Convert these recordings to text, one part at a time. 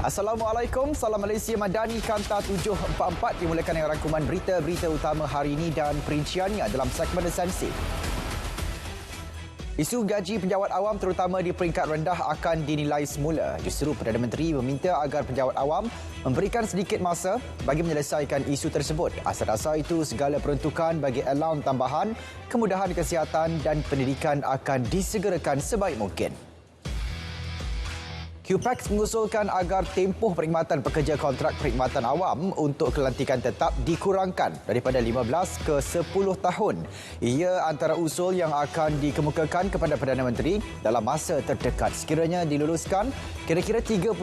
Assalamualaikum, Salam Malaysia Madani Kanta 744 dimulakan dengan rangkuman berita-berita utama hari ini dan perinciannya dalam segmen esensi. Isu gaji penjawat awam terutama di peringkat rendah akan dinilai semula. Justru Perdana Menteri meminta agar penjawat awam memberikan sedikit masa bagi menyelesaikan isu tersebut. Asal-asal itu segala peruntukan bagi alaun tambahan, kemudahan kesihatan dan pendidikan akan disegerakan sebaik mungkin. QPAX mengusulkan agar tempoh perkhidmatan pekerja kontrak perkhidmatan awam untuk kelantikan tetap dikurangkan daripada 15 ke 10 tahun. Ia antara usul yang akan dikemukakan kepada Perdana Menteri dalam masa terdekat. Sekiranya diluluskan, kira-kira 30,000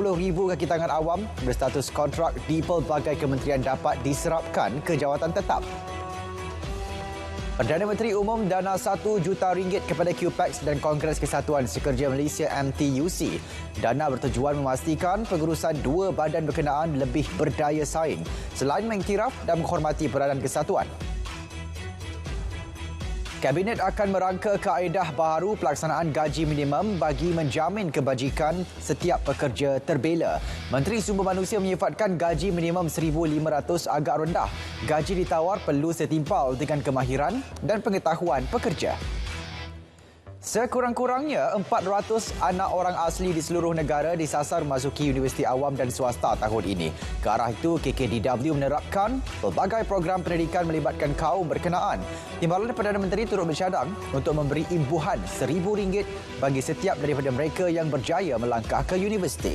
kaki tangan awam berstatus kontrak di pelbagai kementerian dapat diserapkan ke jawatan tetap. Perdana Menteri umum dana RM1 juta kepada QPAX dan Kongres Kesatuan Sekerja Malaysia MTUC. Dana bertujuan memastikan pengurusan dua badan berkenaan lebih berdaya saing selain mengiktiraf dan menghormati peranan kesatuan. Kabinet akan merangka kaedah baharu pelaksanaan gaji minimum bagi menjamin kebajikan setiap pekerja terbela. Menteri Sumber Manusia menyifatkan gaji minimum RM1,500 agak rendah. Gaji ditawar perlu setimpal dengan kemahiran dan pengetahuan pekerja. Sekurang-kurangnya 400 anak orang asli di seluruh negara disasar memasuki universiti awam dan swasta tahun ini. Ke arah itu, KKDW menerapkan pelbagai program pendidikan melibatkan kaum berkenaan. Timbalan Perdana Menteri turut bercadang untuk memberi imbuhan RM1,000 bagi setiap daripada mereka yang berjaya melangkah ke universiti.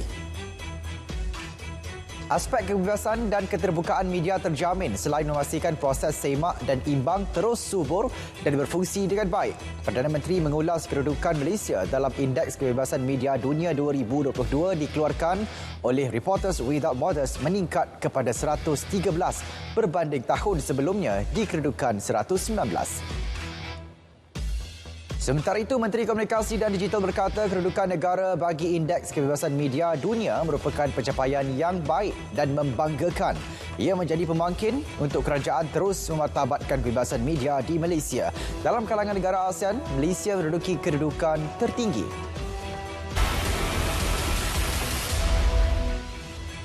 Aspek kebebasan dan keterbukaan media terjamin selain memastikan proses semak dan imbang terus subur dan berfungsi dengan baik. Perdana Menteri mengulas kedudukan Malaysia dalam Indeks Kebebasan Media Dunia 2022 dikeluarkan oleh Reporters Without Borders meningkat kepada 113 berbanding tahun sebelumnya di kedudukan 119. Sementara itu, Menteri Komunikasi dan Digital berkata kedudukan negara bagi Indeks Kebebasan Media Dunia merupakan pencapaian yang baik dan membanggakan. Ia menjadi pembangkit untuk kerajaan terus memartabatkan kebebasan media di Malaysia. Dalam kalangan negara ASEAN, Malaysia menduduki kedudukan tertinggi.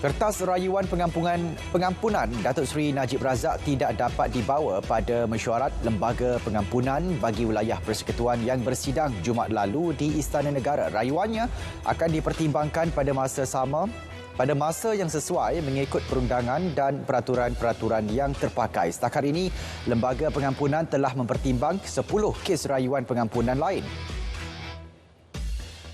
Kertas rayuan pengampunan Datuk Seri Najib Razak tidak dapat dibawa pada mesyuarat Lembaga Pengampunan bagi Wilayah Persekutuan yang bersidang Jumaat lalu di Istana Negara. Rayuannya akan dipertimbangkan pada masa yang sesuai mengikut perundangan dan peraturan-peraturan yang terpakai. Setakat ini, Lembaga Pengampunan telah mempertimbang 10 kes rayuan pengampunan lain.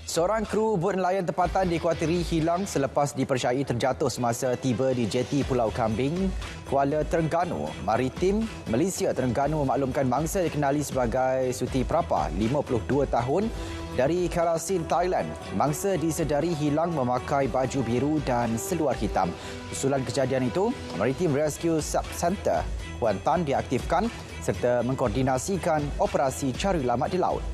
Seorang kru bot nelayan tempatan dikuatiri hilang selepas dipercayai terjatuh semasa tiba di jeti Pulau Kambing, Kuala Terengganu. Maritim Malaysia Terengganu memaklumkan mangsa dikenali sebagai Suti Prapa, 52 tahun, dari Karasin, Thailand. Mangsa disedari hilang memakai baju biru dan seluar hitam. Usulan kejadian itu, Maritim Rescue Sub-Center Kuantan diaktifkan serta mengkoordinasikan operasi cari selamat di laut.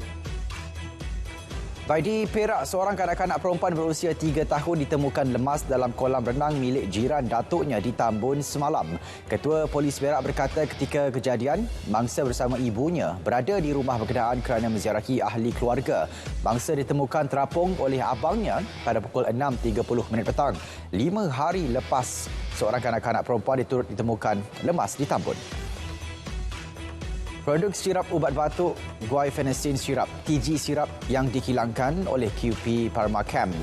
Baik, di Perak, seorang kanak-kanak perempuan berusia 3 tahun ditemukan lemas dalam kolam renang milik jiran datuknya di Tambun semalam. Ketua Polis Perak berkata ketika kejadian, mangsa bersama ibunya berada di rumah berkenaan kerana menziarahi ahli keluarga. Mangsa ditemukan terapung oleh abangnya pada pukul 6.30 petang. 5 hari lepas, seorang kanak-kanak perempuan diturut ditemukan lemas di Tambun. Produk sirap ubat batuk Guaifenesin Sirap TG Sirap yang dihilangkan oleh QP Pharmachem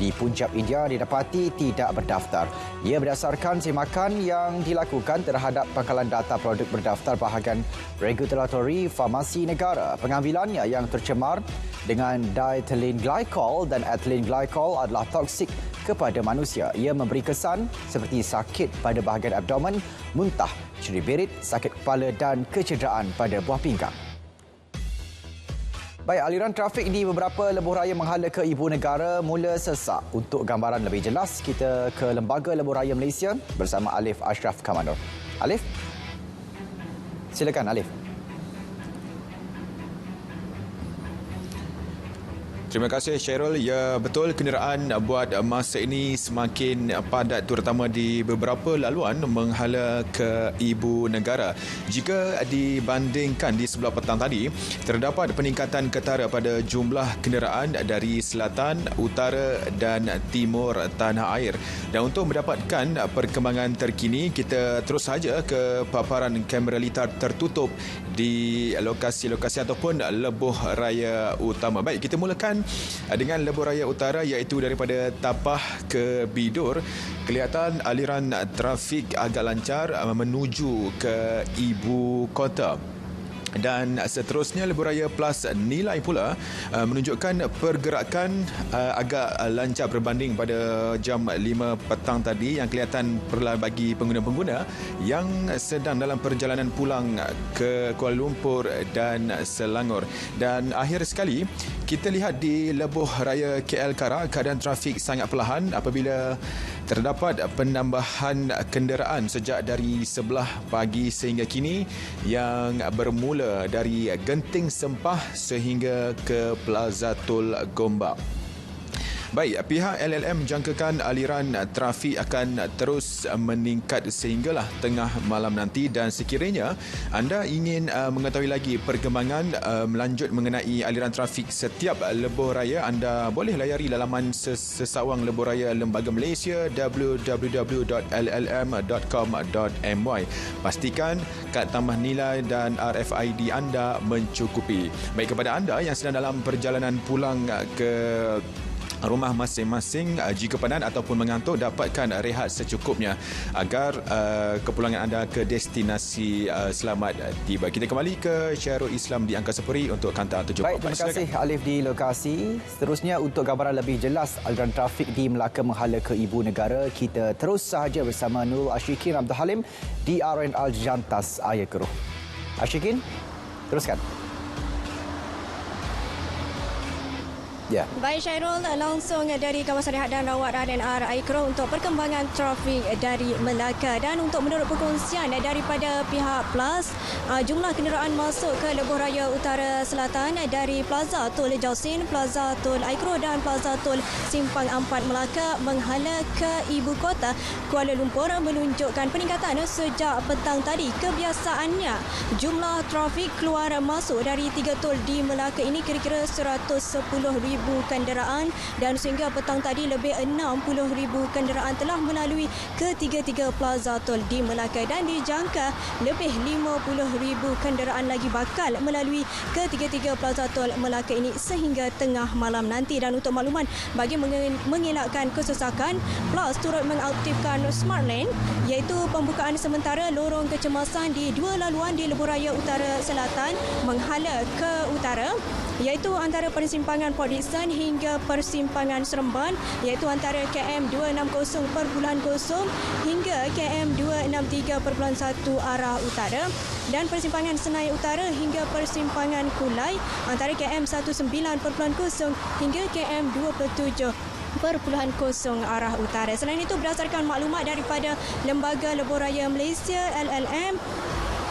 di Punjab, India didapati tidak berdaftar. Ia berdasarkan semakan yang dilakukan terhadap pangkalan data produk berdaftar bahagian Regulatory Farmasi Negara. Pengambilannya yang tercemar dengan diethylene glycol dan ethylene glycol adalah toksik kepada manusia. Ia memberi kesan seperti sakit pada bahagian abdomen, muntah, ceri berit, sakit kepala dan kecederaan pada buah pinggang. Baik, aliran trafik di beberapa lebuh raya menghala ke ibu negara mula sesak. Untuk gambaran lebih jelas, kita ke Lembaga Lebuh Raya Malaysia bersama Alif Ashraf Kamanur. Alif? Silakan, Alif. Terima kasih Syairul. Ya, betul, kenderaan buat masa ini semakin padat terutama di beberapa laluan menghala ke ibu negara. Jika dibandingkan di sebelah petang tadi, terdapat peningkatan ketara pada jumlah kenderaan dari selatan, utara dan timur tanah air. Dan untuk mendapatkan perkembangan terkini, kita terus saja ke paparan kamera litar tertutup di lokasi-lokasi ataupun lebuh raya utama. Baik, kita mulakan dengan lebuh raya utara iaitu daripada Tapah ke Bidur. Kelihatan aliran trafik agak lancar menuju ke ibu kota. Dan seterusnya lebuh raya Plus Nilai pula menunjukkan pergerakan agak lancar berbanding pada jam 5 petang tadi, yang kelihatan bagi pengguna-pengguna yang sedang dalam perjalanan pulang ke Kuala Lumpur dan Selangor. Dan akhir sekali kita lihat di lebuh raya KL Kara, keadaan trafik sangat perlahan apabila terdapat penambahan kenderaan sejak dari 11 pagi sehingga kini yang bermula dari Genting Sempah sehingga ke Plaza Tol Gombak. Baik, pihak LLM jangkakan aliran trafik akan terus meningkat sehinggalah tengah malam nanti, dan sekiranya anda ingin mengetahui lagi perkembangan melanjut mengenai aliran trafik setiap lebuh raya, anda boleh layari laman sesawang lebuh raya Lembaga Malaysia www.llm.com.my. Pastikan kad tambah nilai dan RFID anda mencukupi. Baik, kepada anda yang sedang dalam perjalanan pulang ke rumah masing-masing, jika penat ataupun mengantuk, dapatkan rehat secukupnya agar kepulangan anda ke destinasi selamat tiba. Kita kembali ke Syairul Islam di Angkasa Puri untuk Kanta 74. Baik, terima kasih Alif di lokasi. Seterusnya, untuk gambaran lebih jelas aliran trafik di Melaka menghala ke ibu negara, kita terus sahaja bersama Nurul Ashikin Abdul Halim di RNR Jantas Ayer Keruh. Ashikin, teruskan. Ya. Baik Syairul, langsung dari kawasan rehat dan rawat RNR Ayer Keruh untuk perkembangan trafik dari Melaka. Dan untuk menurut perkongsian daripada pihak Plus, jumlah kenderaan masuk ke lebuh raya utara selatan dari Plaza Tol Jausin, Plaza Tol Ayer Keruh dan Plaza Tol Simpang 4 Melaka menghala ke ibu kota Kuala Lumpur menunjukkan peningkatan sejak petang tadi. Kebiasaannya, jumlah trafik keluar masuk dari 3 tol di Melaka ini kira-kira 110,000 kenderaan, dan sehingga petang tadi lebih 60,000 kenderaan telah melalui ketiga-tiga plaza tol di Melaka, dan dijangka lebih 50,000 kenderaan lagi bakal melalui ketiga-tiga plaza tol Melaka ini sehingga tengah malam nanti. Dan untuk makluman, bagi mengelakkan kesesakan, Plus turut mengaktifkan Smart Lane, iaitu pembukaan sementara lorong kecemasan di 2 laluan di lebuh raya utara selatan menghala ke utara, iaitu antara persimpangan Port Dickson hingga persimpangan Seremban, iaitu antara KM 260.0 hingga KM 263.1 arah utara, dan persimpangan Senayan Utara hingga persimpangan Kulai antara KM 19.0 hingga KM 27.0 arah utara. Selain itu, berdasarkan maklumat daripada Lembaga Lebuh Raya Malaysia LLM,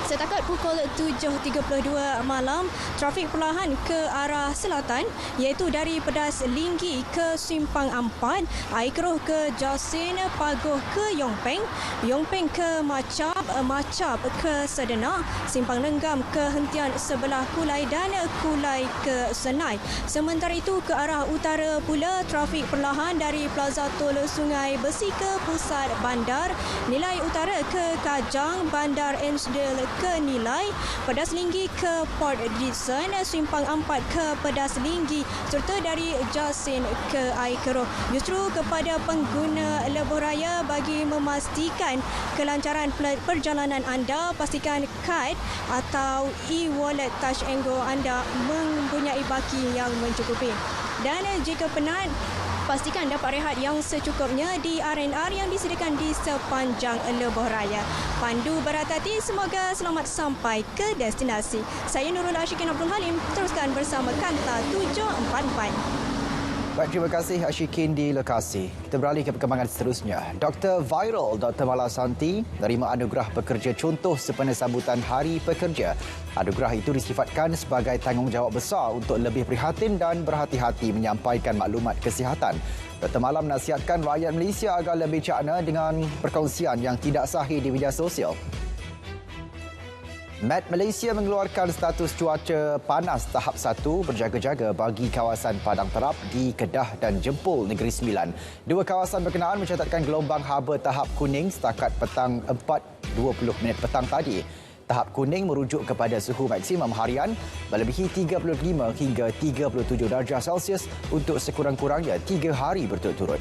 setakat pukul 7.32 malam, trafik perlahan ke arah selatan, iaitu dari Pedas Linggi ke Simpang 4, Ayer Keruh ke Jausin, Pagoh ke Yongpeng, Yongpeng ke Macap, Macap ke Sedenak, Simpang Lenggam ke hentian sebelah Kulai dan Kulai ke Senai. Sementara itu, ke arah utara pula, trafik perlahan dari Plaza Tol Sungai Besi ke pusat bandar, Nilai Utara ke Kajang, Bandar Ainsdale ke Nilai, Pedas Linggi ke Port Dickson, Simpang 4 ke Pedas Linggi, serta dari Jausin ke Ayer Keruh. Justru kepada pengguna lebuh raya, bagi memastikan kelancaran perjalanan anda, pastikan kad atau e-wallet Touch and Go anda mempunyai baki yang mencukupi. Dan jika penat, pastikan dapat rehat yang secukupnya di RNR yang disediakan di sepanjang lebuh raya. Pandu berhati-hati, semoga selamat sampai ke destinasi. Saya Nurul Ashikin Abdul Halim, teruskan bersama Kanta 744. Baik, terima kasih Ashikin di lokasi. Kita beralih ke perkembangan seterusnya. Dr. Viral Dr. Mala Santi menerima anugerah pekerja contoh sempena sambutan Hari Pekerja. Anugerah itu disifatkan sebagai tanggungjawab besar untuk lebih prihatin dan berhati-hati menyampaikan maklumat kesihatan. Dr. Mala menasihatkan rakyat Malaysia agar lebih cakna dengan perkongsian yang tidak sahih di media sosial. Met Malaysia mengeluarkan status cuaca panas tahap 1 berjaga-jaga bagi kawasan Padang Terap di Kedah dan Jempol Negeri Sembilan. Dua kawasan berkenaan mencatatkan gelombang haba tahap kuning setakat petang 4:20 petang tadi. Tahap kuning merujuk kepada suhu maksimum harian melebihi 35 hingga 37 darjah Celsius untuk sekurang-kurangnya 3 hari berturut-turut.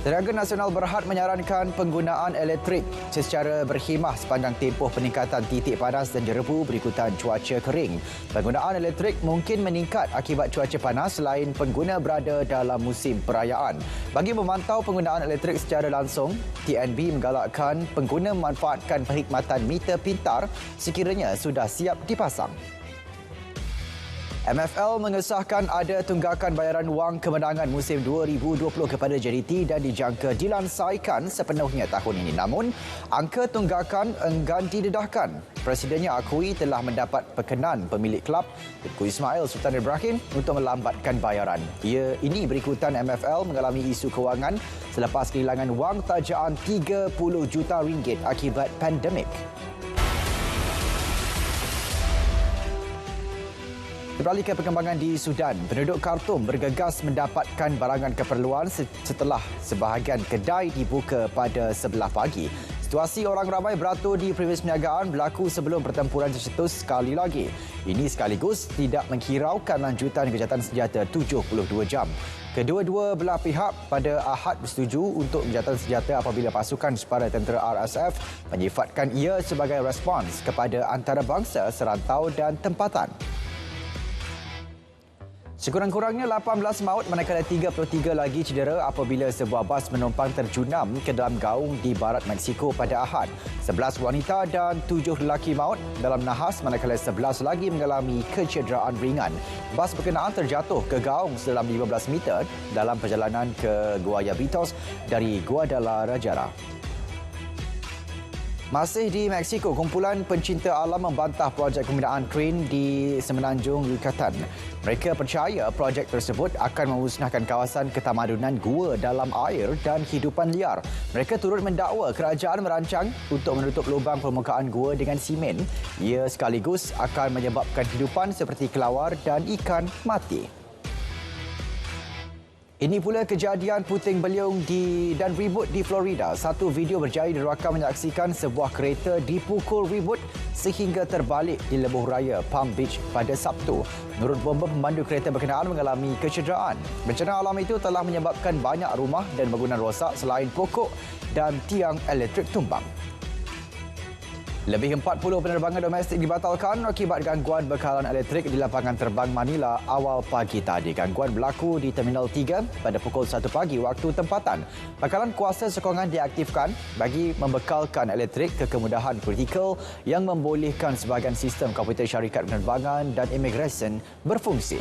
Tenaga Nasional Berhad menyarankan penggunaan elektrik secara berkhemah sepanjang tempoh peningkatan titik panas dan jerebu berikutan cuaca kering. Penggunaan elektrik mungkin meningkat akibat cuaca panas selain pengguna berada dalam musim perayaan. Bagi memantau penggunaan elektrik secara langsung, TNB menggalakkan pengguna memanfaatkan perkhidmatan meter pintar sekiranya sudah siap dipasang. MFL mengesahkan ada tunggakan bayaran wang kemenangan musim 2020 kepada JDT dan dijangka dilansaikan sepenuhnya tahun ini. Namun, angka tunggakan enggan didedahkan. Presidennya akui telah mendapat pekenan pemilik kelab, Tengku Ismail Sultan Ibrahim, untuk melambatkan bayaran. Ini berikutan MFL mengalami isu kewangan selepas kehilangan wang tajaan 30 juta ringgit akibat pandemik. Beralih ke perkembangan di Sudan, penduduk Khartoum bergegas mendapatkan barangan keperluan setelah sebahagian kedai dibuka pada 11 pagi. Situasi orang ramai beratur di premis perniagaan berlaku sebelum pertempuran tercetus sekali lagi. Ini sekaligus tidak menghiraukan lanjutan kejahatan senjata 72 jam. Kedua-dua belah pihak pada Ahad bersetuju untuk kejahatan senjata apabila pasukan separa tentera RSF menyifatkan ia sebagai respons kepada antarabangsa serantau dan tempatan. Sekurang-kurangnya 18 maut manakala 33 lagi cedera apabila sebuah bas menumpang terjunam ke dalam gaung di barat Mexico pada Ahad. 11 wanita dan 7 lelaki maut dalam nahas manakala 11 lagi mengalami kecederaan ringan. Bas berkenaan terjatuh ke gaung sedalam 15 meter dalam perjalanan ke Guayabitos dari Guadalajara. Masih di Mexico, kumpulan pencinta alam membantah projek pembinaan kren di Semenanjung Yucatan. Mereka percaya projek tersebut akan memusnahkan kawasan ketamadunan gua dalam air dan hidupan liar. Mereka turut mendakwa kerajaan merancang untuk menutup lubang permukaan gua dengan simen. Ia sekaligus akan menyebabkan hidupan seperti kelawar dan ikan mati. Ini pula kejadian puting beliung dan ribut di Florida. Satu video berjaya dirakam menyaksikan sebuah kereta dipukul ribut sehingga terbalik di lebuh raya Palm Beach pada Sabtu. Menurut bomba pemandu kereta berkenaan mengalami kecederaan. Bencana alam itu telah menyebabkan banyak rumah dan bangunan rosak selain pokok dan tiang elektrik tumbang. Lebih 40 penerbangan domestik dibatalkan akibat gangguan bekalan elektrik di lapangan terbang Manila awal pagi tadi. Gangguan berlaku di Terminal 3 pada pukul 1 pagi waktu tempatan. Bekalan kuasa sokongan diaktifkan bagi membekalkan elektrik ke kemudahan kritikal yang membolehkan sebahagian sistem komputer syarikat penerbangan dan imigresen berfungsi.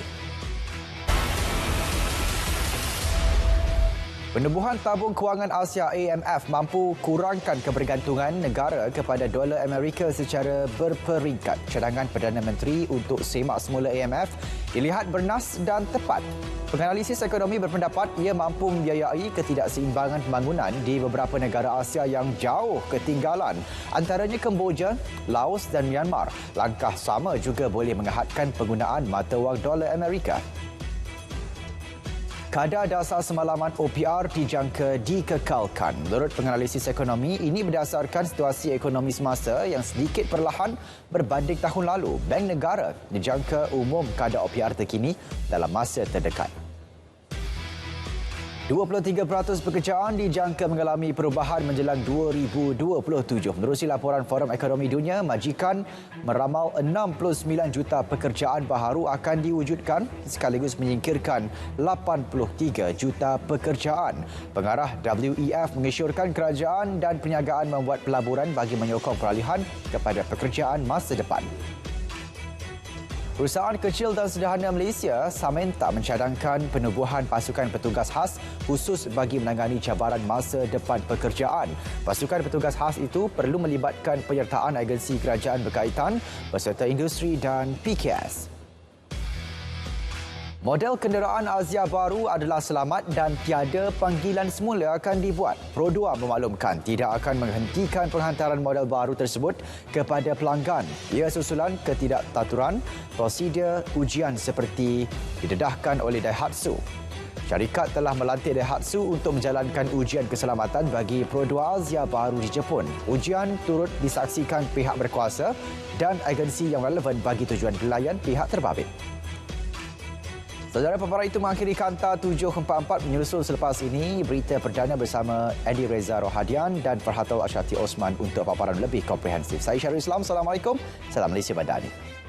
Penubuhan tabung kewangan Asia AMF mampu kurangkan kebergantungan negara kepada dolar Amerika secara berperingkat. Cadangan Perdana Menteri untuk semak semula AMF dilihat bernas dan tepat. Penganalisis ekonomi berpendapat ia mampu membiayai ketidakseimbangan pembangunan di beberapa negara Asia yang jauh ketinggalan, antaranya Kemboja, Laos dan Myanmar. Langkah sama juga boleh mengehadkan penggunaan mata wang dolar Amerika. Kadar dasar semalaman OPR dijangka dikekalkan. Menurut penganalisis ekonomi, ini berdasarkan situasi ekonomi semasa yang sedikit perlahan berbanding tahun lalu. Bank Negara dijangka umum kadar OPR terkini dalam masa terdekat. 23% pekerjaan dijangka mengalami perubahan menjelang 2027. Menerusi laporan Forum Ekonomi Dunia, majikan meramal 69 juta pekerjaan baharu akan diwujudkan sekaligus menyingkirkan 83 juta pekerjaan. Pengarah WEF mengisyorkan kerajaan dan perniagaan membuat pelaburan bagi menyokong peralihan kepada pekerjaan masa depan. Perusahaan kecil dan sederhana Malaysia Samenta mencadangkan penubuhan pasukan petugas khas khusus bagi menangani cabaran masa depan pekerjaan. Pasukan petugas khas itu perlu melibatkan penyertaan agensi kerajaan berkaitan beserta industri dan PKS. Model kenderaan Azia baru adalah selamat dan tiada panggilan semula akan dibuat. Pro2 memaklumkan tidak akan menghentikan penghantaran model baru tersebut kepada pelanggan. Ia susulan ketidaktaturan prosedur ujian seperti didedahkan oleh Daihatsu. Syarikat telah melantik Daihatsu untuk menjalankan ujian keselamatan bagi Pro2 Azia baru di Jepun. Ujian turut disaksikan pihak berkuasa dan agensi yang relevan bagi tujuan pelayan pihak terbabit. Saudara, paparan itu mengakhiri Kanta 744 menyusul selepas ini berita perdana bersama Edi Reza Rohadian dan Farhatul Asyati Osman untuk paparan lebih komprehensif. Saya Syarul Islam. Assalamualaikum. Salam Malaysia Madani.